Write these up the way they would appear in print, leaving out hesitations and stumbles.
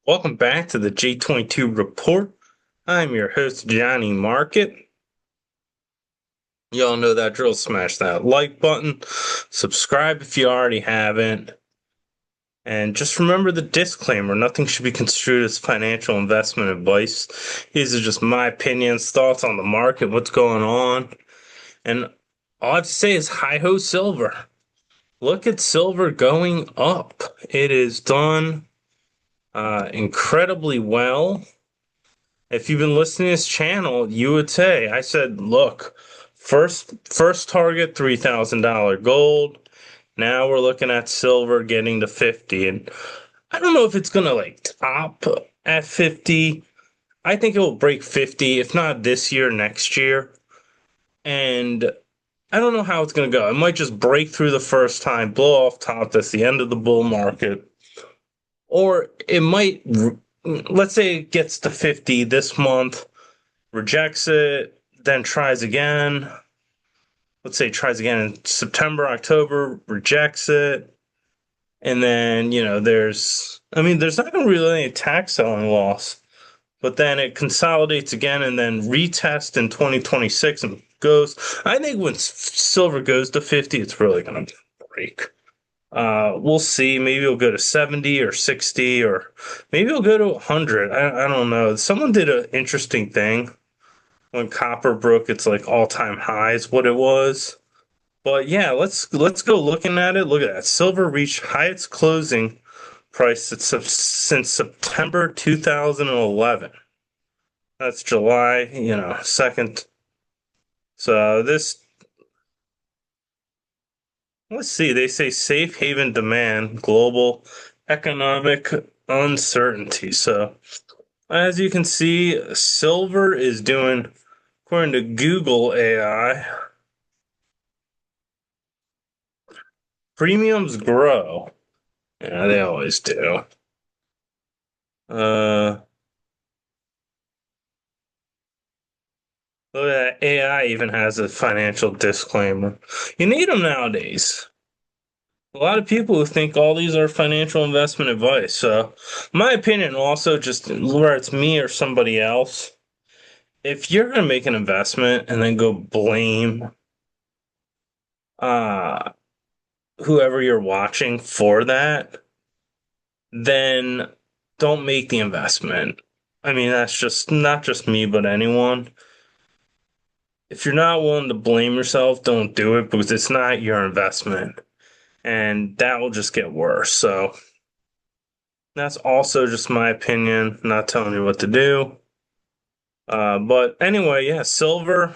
Welcome back to the J22 Report. I'm your host, Johnnie Market. Y'all know that drill. Smash that like button. Subscribe if you already haven't. And just remember the disclaimer nothing should be construed as financial investment advice. These are just my opinions, thoughts on the market, what's going on. And all I have to say is hi ho, silver. Look at silver going up. It is done incredibly well. If you've been listening to this channel, you would say, I said, look, first target $3,000 gold. Now we're looking at silver getting to 50. And I don't know if it's gonna like top at 50. I think it will break 50, if not this year, next year. And I don't know how it's gonna go. It might just break through the first time, blow off top. That's the end of the bull market. Or it might, let's say it gets to 50 this month, rejects it, then tries again. Let's say tries again in September, October, rejects it. And then, there's not going to really any tax selling loss. But then it consolidates again and then retest in 2026 and goes. I think when silver goes to 50, it's really going to break. We'll see. Maybe it'll go to 70 or 60, or maybe it'll go to 100. I don't know. Someone did an interesting thing when copper broke its like all-time highs, what it was. But yeah, let's go looking at it. Look at that. Silver reached highest closing price since September 2011. That's July, 2nd. So let's see. They say safe haven demand, global economic uncertainty. So as you can see, silver is doing, according to Google AI, premiums grow. Yeah, they always do. Uh, Look at that. AI even has a financial disclaimer. You need them nowadays. A lot of people who think all these are financial investment advice. So, my opinion, also, just where it's me or somebody else, if you're going to make an investment and then go blame uh, whoever you're watching for that, then don't make the investment. I mean, that's just not just me, but anyone. If you're not willing to blame yourself, don't do it because it's not your investment. And that will just get worse. So that's also just my opinion, not telling you what to do. But anyway, yeah, silver.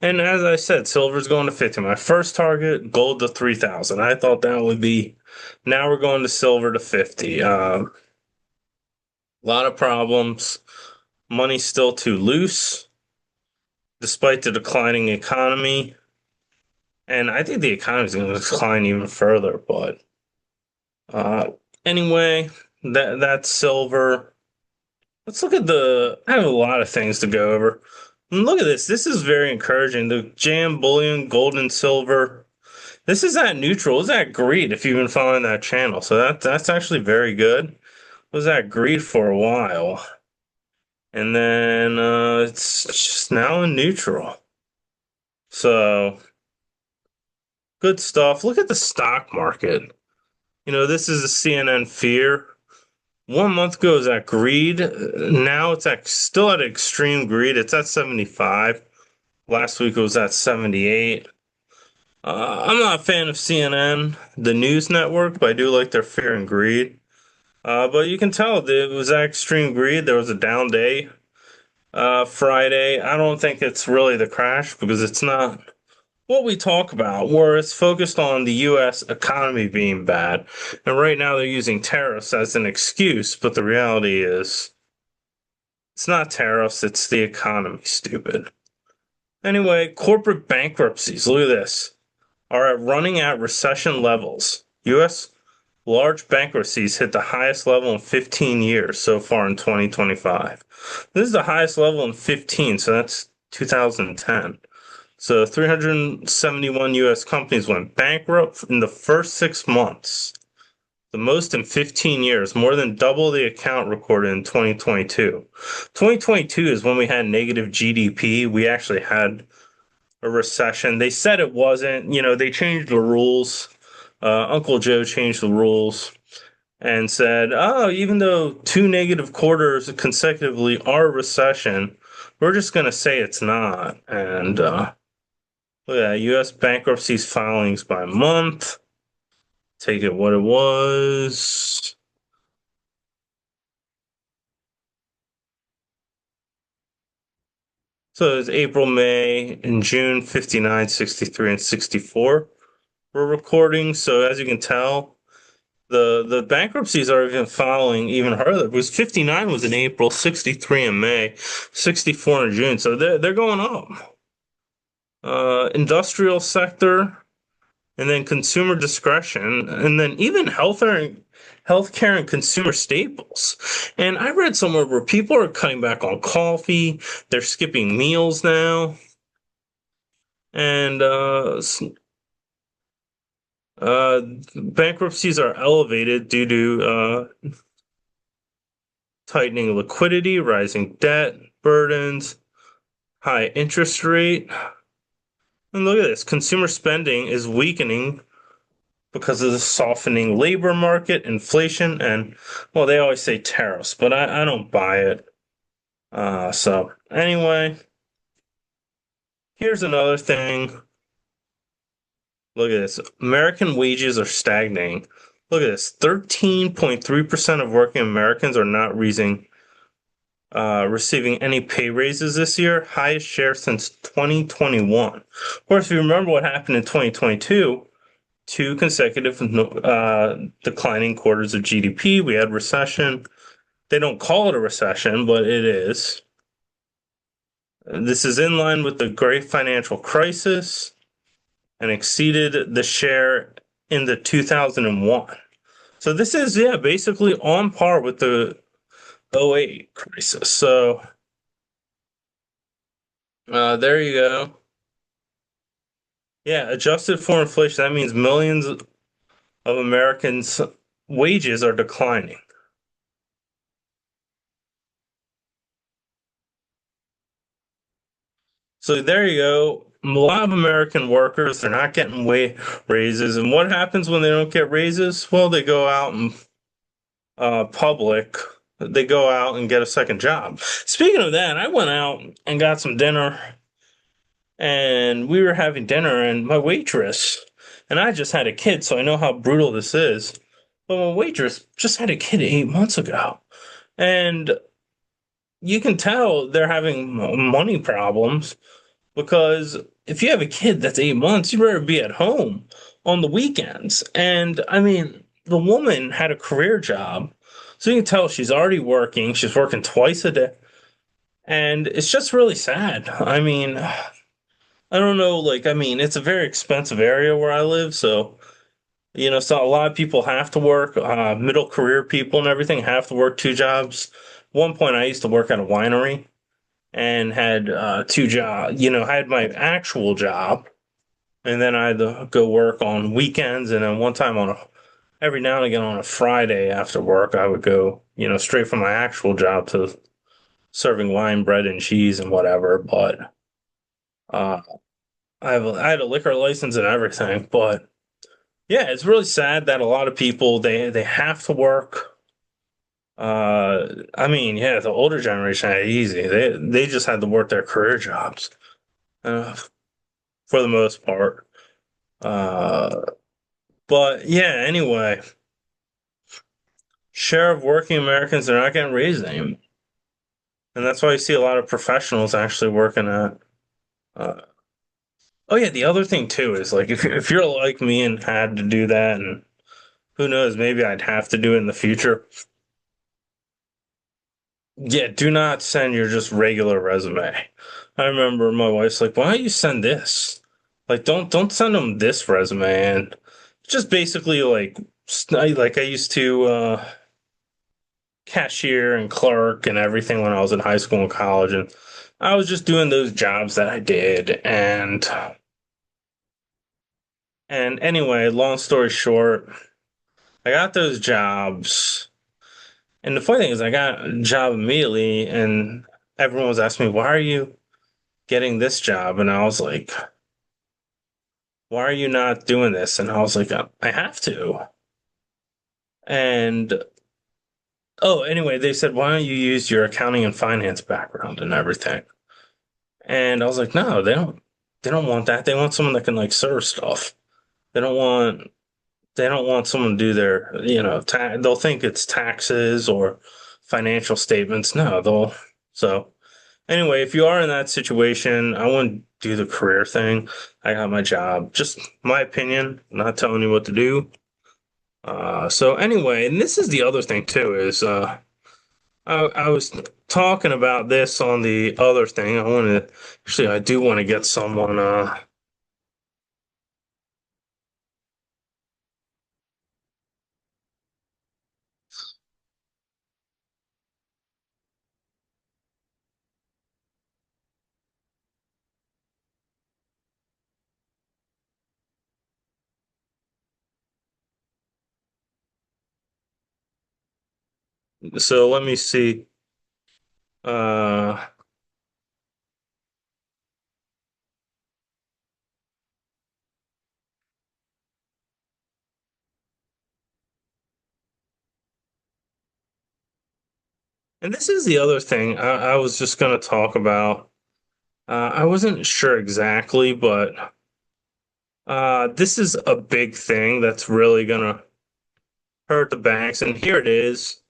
And as I said, silver's going to 50. My first target, gold to 3,000. I thought that would be. Now we're going to silver to 50. A lot of problems. Money's still too loose, despite the declining economy. And I think the economy is going to decline even further. But uh, anyway, that's silver. Let's look at I have a lot of things to go over. And look at this. This is very encouraging. The jam bullion, gold and silver. This is at neutral. It's at greed if you've been following that channel. So that's actually very good. It was at greed for a while. And then it's just now in neutral. So good stuff. Look at the stock market. This is a CNN fear. 1 month ago it was at greed. Now it's still at extreme greed. It's at 75. Last week it was at 78. I'm not a fan of CNN, the news network, but I do like their fear and greed. But you can tell that it was at extreme greed. There was a down day Friday. I don't think it's really the crash because it's not what we talk about, where it's focused on the U.S. economy being bad. And right now they're using tariffs as an excuse, but the reality is it's not tariffs, it's the economy, stupid. Anyway, corporate bankruptcies, look at this, are running at recession levels. U.S. large bankruptcies hit the highest level in 15 years so far in 2025. This is the highest level in 15, so that's 2010. So 371 U.S. companies went bankrupt in the first 6 months. the most in 15 years, more than double the account recorded in 2022. 2022 is when we had negative GDP. We actually had a recession. They said it wasn't. They changed the rules. Uncle Joe changed the rules and said, "Oh, even though two negative quarters consecutively are a recession, we're just going to say it's not." And look at that, U.S. bankruptcies filings by month. Take it what it was. So it's April, May, and June, 59, 63, and 64 we're recording. So as you can tell, the bankruptcies are even following even harder. It was 59 was in April, 63 in May, 64 in June. So they're going up. Industrial sector, and then consumer discretion, and then even healthcare and consumer staples. And I read somewhere where people are cutting back on coffee, they're skipping meals now, and uh, bankruptcies are elevated due to tightening liquidity, rising debt burdens, high interest rate. And look at this, consumer spending is weakening because of the softening labor market, inflation, and, well, they always say tariffs, but I don't buy it. So anyway, here's another thing. Look at this. American wages are stagnating. Look at this. 13.3% of working Americans are not receiving any pay raises this year, highest share since 2021. Of course, if you remember what happened in 2022, two consecutive declining quarters of GDP. We had recession. They don't call it a recession, but it is. This is in line with the great financial crisis and exceeded the share in the 2001. So this is, yeah, basically on par with the '08 crisis. So there you go. Yeah, adjusted for inflation, that means millions of Americans' wages are declining. So there you go. A lot of American workers, they're not getting raises. And what happens when they don't get raises? Well, they go out and public, they go out and get a second job. Speaking of that, I went out and got some dinner, and we were having dinner, and my waitress, and I just had a kid, so I know how brutal this is. But my waitress just had a kid 8 months ago, and you can tell they're having money problems because if you have a kid that's 8 months, you better be at home on the weekends. And I mean, the woman had a career job, so you can tell she's already working. She's working twice a day, and it's just really sad. I mean, I don't know. Like, I mean, it's a very expensive area where I live, so so a lot of people have to work. Middle career people and everything have to work two jobs. One point, I used to work at a winery and had two jobs. I had my actual job, and then I had to go work on weekends. And then one time every now and again on a Friday after work, I would go, straight from my actual job to serving wine, bread, and cheese and whatever. But uh, I had a liquor license and everything. But yeah, it's really sad that a lot of people they have to work. I mean, yeah, the older generation had it easy. They just had to work their career jobs, uh, for the most part. Uh, but yeah, anyway, share of working Americans are not getting raised anymore, and that's why you see a lot of professionals actually working at. Uh, oh yeah, the other thing too is like if you're like me and had to do that, and who knows, maybe I'd have to do it in the future. Yeah, do not send your just regular resume. I remember my wife's like, "Why don't you send this? Like, don't send them this resume." And just basically like, I used to cashier and clerk and everything when I was in high school and college, and I was just doing those jobs that I did. And anyway, long story short, I got those jobs. And the funny thing is, I got a job immediately, and everyone was asking me, why are you getting this job? And I was like, why are you not doing this? And I was like, I have to. And oh, anyway, they said, why don't you use your accounting and finance background and everything? And I was like, no, they don't want that. They want someone that can like serve stuff. They don't want they don't want someone to do their, they'll think it's taxes or financial statements. No, they'll so anyway, if you are in that situation, I wouldn't do the career thing. I got my job. Just my opinion, not telling you what to do. So anyway, and this is the other thing too, is I was talking about this on the other thing. I do want to get someone, so let me see. Uh, and this is the other thing I was just going to talk about. I wasn't sure exactly, but this is a big thing that's really going to hurt the banks. And here it is.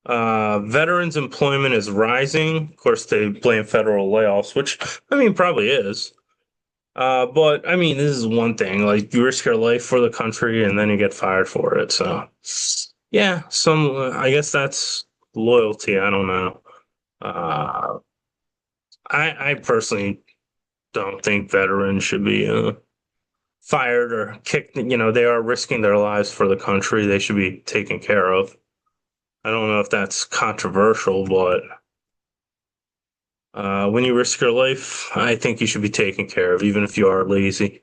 Veterans employment is rising. Of course, they blame federal layoffs, which I mean probably is. But I mean, this is one thing. Like you risk your life for the country, and then you get fired for it. So, yeah, I guess that's loyalty. I don't know. Uh, I personally don't think veterans should be fired or kicked. They are risking their lives for the country. They should be taken care of. I don't know if that's controversial, but when you risk your life, I think you should be taken care of, even if you are lazy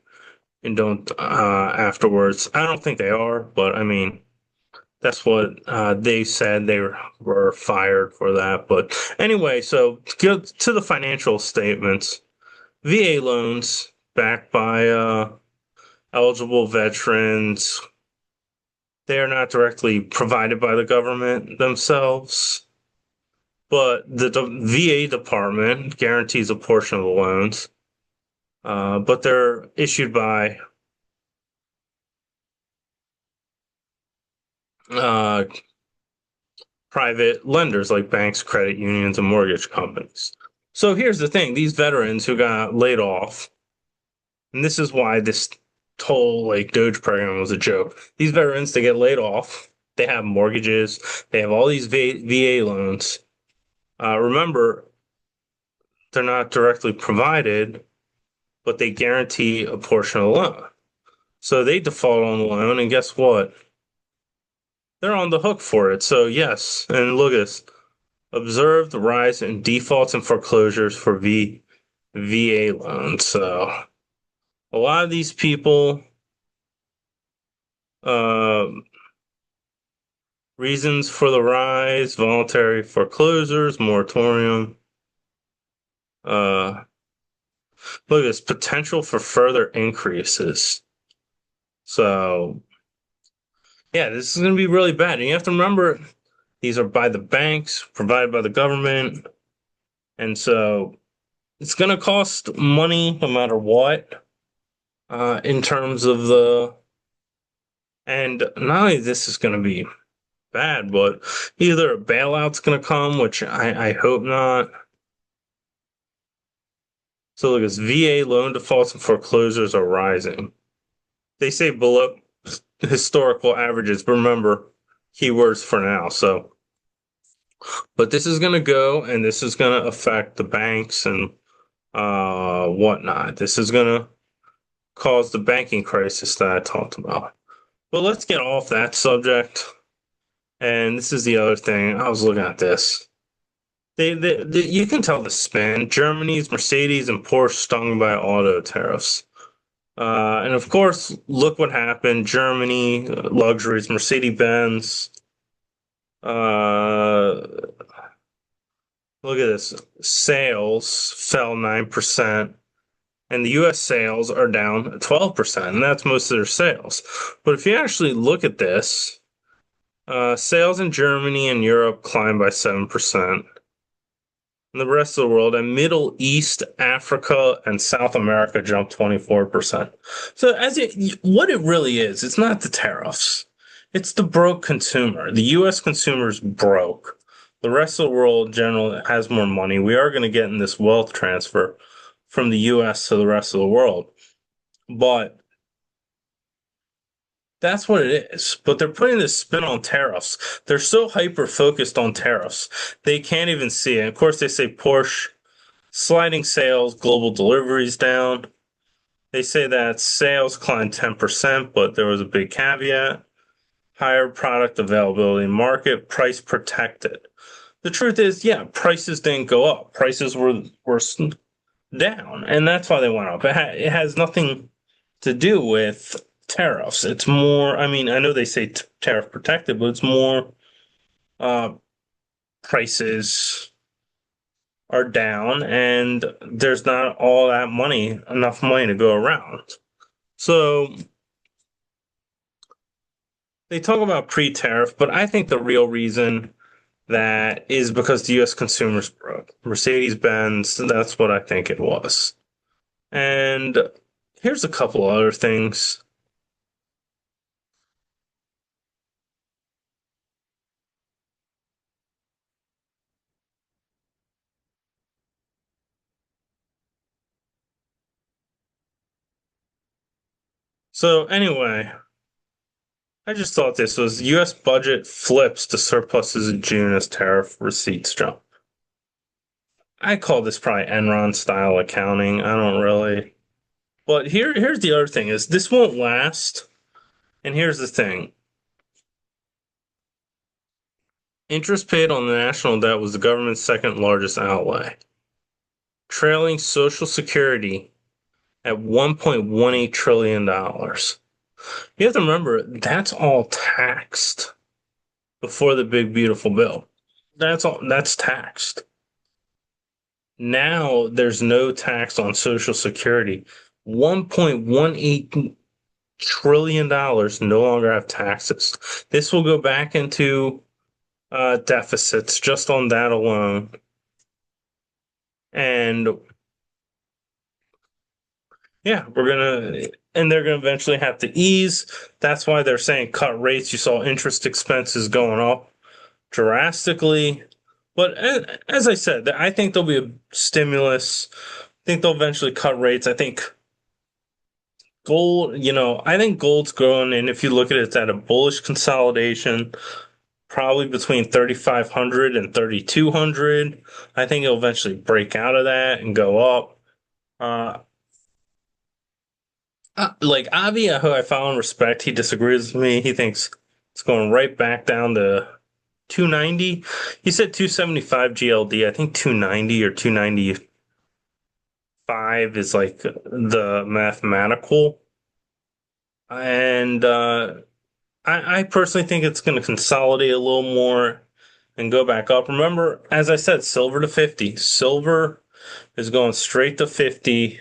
and don't afterwards. I don't think they are, but I mean, that's what they said. Were fired for that. But anyway, so go to the financial statements. VA loans backed by eligible veterans. They are not directly provided by the government themselves, but the VA department guarantees a portion of the loans. But they're issued by uh, private lenders like banks, credit unions, and mortgage companies. So here's the thing: these veterans who got laid off, and this is why this whole like Doge program was a joke. These veterans, they get laid off. They have mortgages. They have all these VA loans. Remember, they're not directly provided, but they guarantee a portion of the loan. So they default on the loan, and guess what? They're on the hook for it. So yes, and look at this. Observe the rise in defaults and foreclosures for VA loans. So a lot of these people, uh, reasons for the rise, voluntary foreclosures, moratorium. Look at this potential for further increases. So yeah, this is going to be really bad. And you have to remember, these are by the banks, provided by the government. And so it's going to cost money no matter what, in terms of and not only this is going to be bad, but either a bailout's going to come, which I hope not. So look, as VA loan defaults and foreclosures are rising. They say below historical averages, but remember, keywords for now. So, but this is going to go, and this is going to affect the banks and whatnot. This is going to cause the banking crisis that I talked about. But let's get off that subject. And this is the other thing. I was looking at this. You can tell the spin. Germany's Mercedes and Porsche stung by auto tariffs. And of course, look what happened. Germany, luxuries, Mercedes-Benz. Uh, Look at this. Sales fell 9%, and the US sales are down 12%, and that's most of their sales. But if you actually look at this, sales in Germany and Europe climbed by 7%. And the rest of the world, and Middle East, Africa, and South America jumped 24%. So what it really is, it's not the tariffs. It's the broke consumer. The US consumer is broke. The rest of the world generally has more money. We are going to get in this wealth transfer from the US to the rest of the world. But that's what it is. But they're putting this spin on tariffs. They're so hyper focused on tariffs. They can't even see it. Of course, they say Porsche sliding sales, global deliveries down. They say that sales climbed 10%, but there was a big caveat. Higher product availability in market, price protected. The truth is, yeah, prices didn't go up. Prices were down, and that's why they went up. It has nothing to do with tariffs. It's more, I mean, I know they say tariff protected, but it's more uh, prices are down and there's not all that money, enough money to go around. So they talk about pre-tariff, but I think the real reason that is because the US consumers broke. Mercedes-Benz, that's what I think it was. And here's a couple other things. So anyway, I just thought this was US budget flips to surpluses in June as tariff receipts jump. I call this probably Enron style accounting. I don't really. But here's the other thing is this won't last. And here's the thing. Interest paid on the national debt was the government's second largest outlay, trailing Social Security at $1.18 trillion. You have to remember that's all taxed before the big beautiful bill. That's taxed. Now there's no tax on Social Security. $1.18 trillion no longer have taxes. This will go back into deficits just on that alone. And yeah, and they're gonna eventually have to ease. That's why they're saying cut rates. You saw interest expenses going up drastically. But as I said, I think there'll be a stimulus. I think they'll eventually cut rates. I think gold, I think gold's growing, and if you look at it, it's at a bullish consolidation, probably between 3,500 and 3,200. I think it'll eventually break out of that and go up. Uh, like Avi, who I follow and respect, he disagrees with me. He thinks it's going right back down to 290. He said 275 GLD. I think 290 or 295 is like the mathematical. And I personally think it's going to consolidate a little more and go back up. Remember, as I said, silver to 50. Silver is going straight to 50,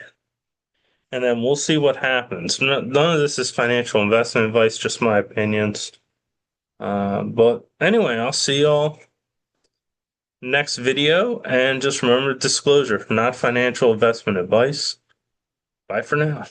and then we'll see what happens. None of this is financial investment advice, just my opinions. But anyway, I'll see y'all next video, and just remember disclosure, not financial investment advice. Bye for now.